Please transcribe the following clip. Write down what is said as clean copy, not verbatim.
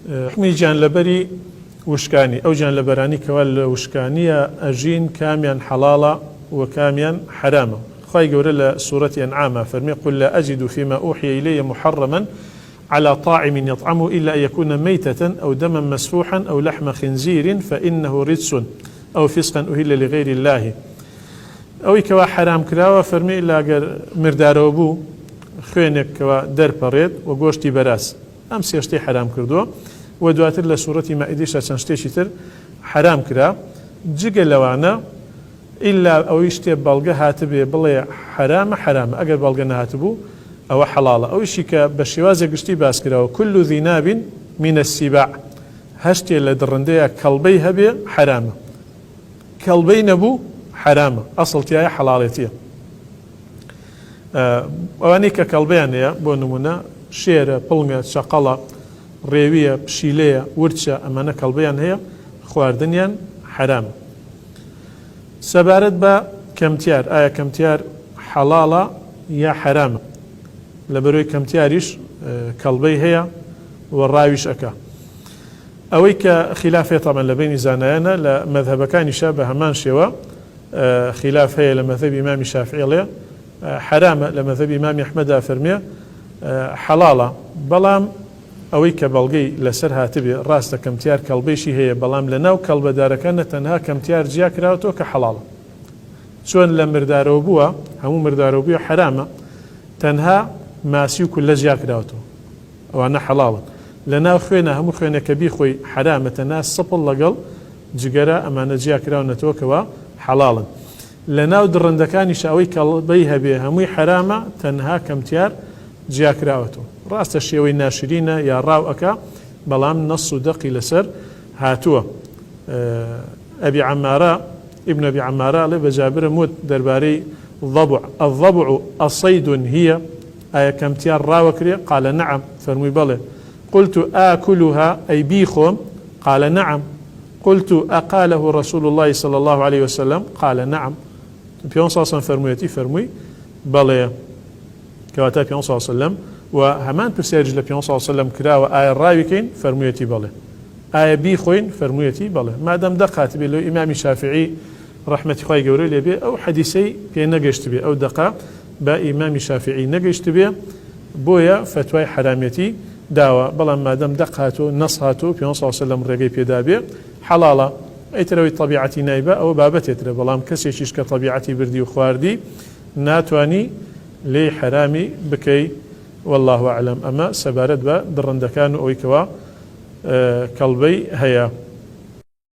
حکمی گیانلەبەری وشکانی ئەو گیانلەبەرانی کەوا لە وشکانیە ئەژین کامیان حەڵاڵە و کامیان حرامە. خی گەورە لە سوورەتی ئەنعامە فەرمی قل لا أجد فيما أوحي إلي محرما على طاعم يطعمه إلا أن يكون ميتة أو دما مسفوحا أو لحم خنزير فإنه رجس أو فسقا أهل لغير الله. أو كوا حرام كراوة فرمي إلا أجر مردارو بو خوينك كوا دربريد وقوشتي براس أم سيشتي حرام كردو ودواتر لسورة مائدة شتي تر حرام كرا جيجا لوانا إلا أو يشتي بلغة هاتبي بلي حرام أجر بلغة هاتبو أو حلالة أو شيء كبشوازة قشتي باسكرا وكل ذي ناب من السباع هشتي اللي درندية كلبي هبي حرامة كلبي نبو حرامة أصل تيايا حلالتية واني ككلبيان يا بونمونا شيرة بلغة شقالة ريوية بشيلية ورتشة أمانا كلبيان هي خواردنيان حرامة. سبارد با كمتيار آية كمتيار حلالة يا حرامة لبروي كمتياريش كلبي هي والراويش أكا أويك خلافية طبعا لبين زانانا لمذهب كان شابه همان شوا خلاف هي لمذهب إمام الشافعي له حرامة لمذهب إمام أحمد فرمية حلالة بلام أويك بلغي لسرها تبي راست كمتيار كلبيشي هي بلام لناو كلب داركان تنها كمتيار جياك راوتو كحلالة شون لمردارو بوا همو مردارو بوا حرامة تنها ماسيو كل جياك راوتو وانا حلالة لناو خوينا همو خوينا كبي خوي حرامة تنها صبل لقل جيجرا أمانا جياك راونتو كوا حلالا لناو درندكاني شاوي كلبيها بها همو حرامة تنها كمتيار جياك راوتو راست الشيوي ناشرين يا راو أكا بلام نص دقي لسر هاتوا أبي عمارة ابن أبي عمارة لبجابر موت درباري الضبع الصيد هي آية كمتيار راوكري قال نعم فرمي بله قلت آكلها أي بيخم قال نعم قلت أقاله رسول الله صلى الله عليه وسلم قال نعم بيون صلى الله عليه وسلم فرمي بله كواتا بيون صلى الله عليه وسلم وهمان برسيرج لبيون صلى الله عليه وسلم كرا وآية الراويكين فرميتي بله آية بيخوين فرميتي بله ما دام دقات بلو إمام الشافعي رحمة خواهي قوري لبي أو حديثي بي نقشت بي أو دقا با إمام الشافعي نقشت بي بويا فتوى حراميتي داوى بلا ما دام دقاتو نصهاتو بيون صلى الله عليه وسلم رقي بيدابي حلالة ايتروي طبيعتي نايبة أو بابت يترى بلام كسيشيش كطبيعتي بردي وخواردي ناتواني لي حرامي بكي والله أعلم. أما سبارد با درندكان أويكوا كلبي هيا